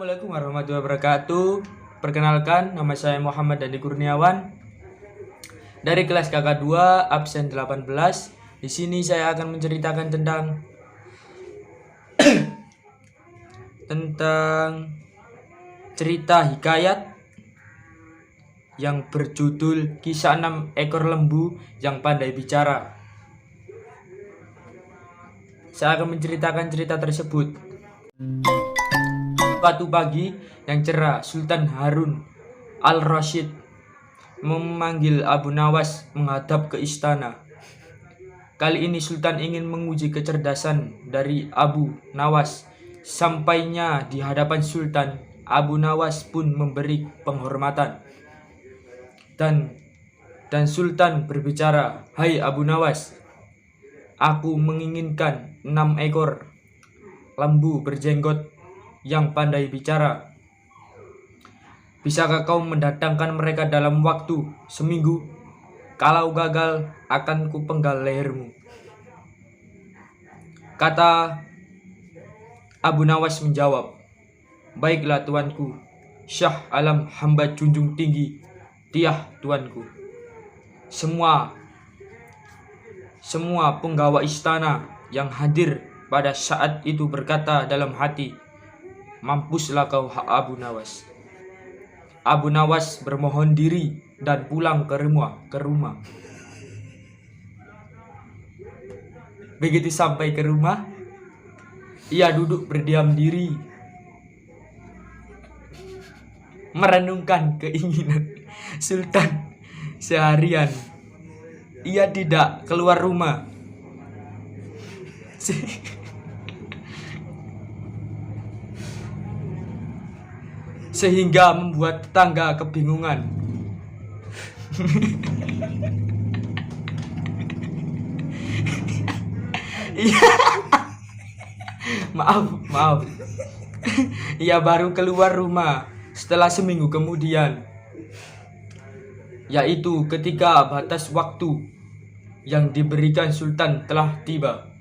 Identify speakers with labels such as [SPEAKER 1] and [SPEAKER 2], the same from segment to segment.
[SPEAKER 1] Assalamualaikum warahmatullahi wabarakatuh. Perkenalkan, nama saya Muhammad Dandi Kurniawan dari kelas KK2 absen 18. Di sini saya akan menceritakan tentang cerita hikayat yang berjudul Kisah 6 ekor lembu yang pandai bicara. Saya akan menceritakan cerita tersebut. Suatu pagi yang cerah, Sultan Harun al-Rasyid memanggil Abu Nawas menghadap ke istana. Kali ini Sultan ingin menguji kecerdasan dari Abu Nawas. Sampainya di hadapan Sultan, Abu Nawas pun memberi penghormatan. Dan Sultan berbicara, "Hai Abu Nawas, aku menginginkan 6 ekor lembu berjenggot yang pandai bicara. Bisakah kau mendatangkan mereka dalam waktu seminggu? Kalau gagal, akan kupenggal lehermu." Kata Abu Nawas menjawab, "Baiklah tuanku, Syah Alam hamba junjung tinggi, tiah tuanku." Semua penggawa istana yang hadir pada saat itu berkata dalam hati, "Mampuslah kau Abu Nawas." Abu Nawas bermohon diri dan pulang ke rumah. Begitu sampai ke rumah, ia duduk berdiam diri, merenungkan keinginan Sultan seharian. Ia tidak keluar rumah sehingga membuat tetangga kebingungan. Maaf. Ia baru keluar rumah setelah seminggu kemudian, yaitu ketika batas waktu yang diberikan Sultan telah tiba.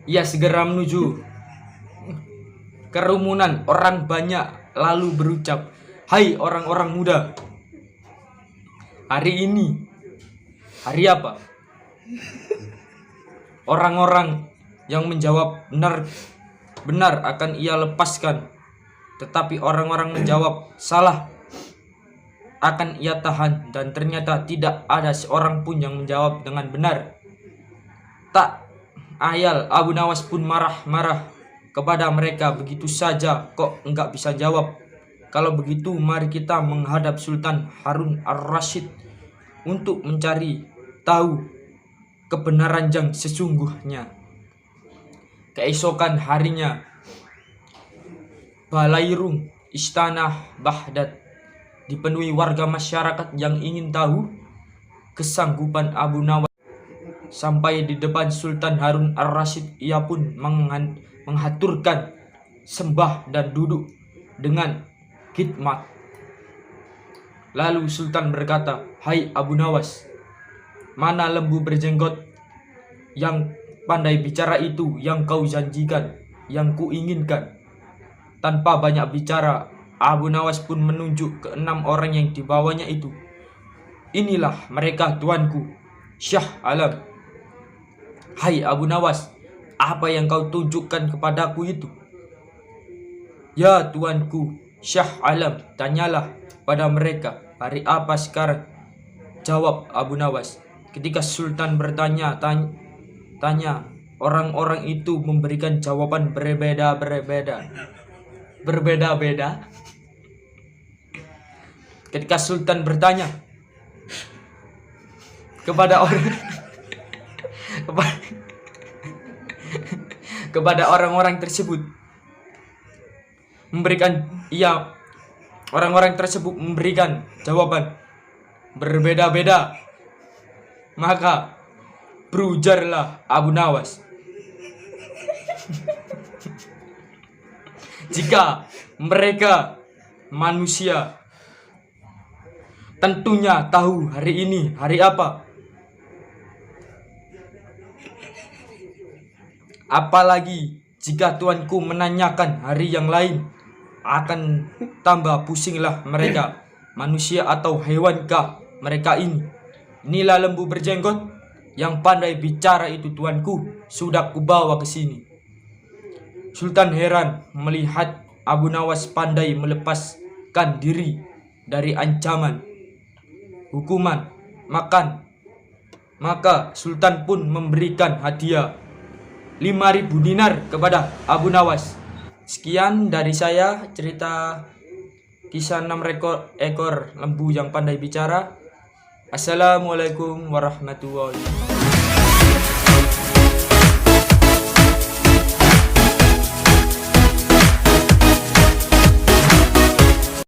[SPEAKER 1] Ia segera menuju kerumunan orang banyak lalu berucap, "Hai orang-orang muda, hari ini hari apa?" Orang-orang yang menjawab benar akan ia lepaskan, tetapi orang-orang menjawab salah akan ia tahan, dan ternyata tidak ada seorang pun yang menjawab dengan benar. Tak ayal Abu Nawas pun marah-marah kepada mereka, "Begitu saja kok enggak bisa jawab? Kalau begitu mari kita menghadap Sultan Harun al-Rasyid untuk mencari tahu kebenaran yang sesungguhnya." Keesokan harinya, balairung istana Baghdad dipenuhi warga masyarakat yang ingin tahu kesanggupan Abu Nawas. Sampai di depan Sultan Harun al-Rasyid, ia pun menghaturkan sembah dan duduk dengan khidmat. Lalu Sultan berkata, "Hai Abu Nawas, mana lembu berjenggot yang pandai bicara itu yang kau janjikan, yang kuinginkan?" Tanpa banyak bicara, Abu Nawas pun menunjuk ke 6 orang yang dibawanya itu. "Inilah mereka tuanku, Syah Alam." "Hai Abu Nawas, apa yang kau tunjukkan kepadaku itu?" "Ya tuanku, Syah Alam, tanyalah pada mereka, hari apa sekarang?" jawab Abu Nawas. Ketika Sultan bertanya, orang-orang itu memberikan jawaban berbeda-beda. Ketika Sultan bertanya kepada orang-orang tersebut, orang-orang tersebut memberikan jawaban berbeda-beda. Maka berujarlah Abu Nawas, "Jika mereka manusia, tentunya tahu hari ini hari apa. Apalagi Jika tuanku menanyakan hari yang lain, akan tambah pusinglah mereka. Manusia atau hewankah mereka ini? Inilah lembu berjenggot yang pandai bicara itu tuanku, sudah kubawa ke sini. Sultan heran melihat Abu Nawas pandai melepaskan diri dari ancaman hukuman makan. Maka Sultan pun memberikan hadiah 5.000 dinar kepada Abu Nawas. Sekian dari saya cerita kisah 6 ekor lembu yang pandai bicara. Assalamualaikum warahmatullahi wabarakatuh.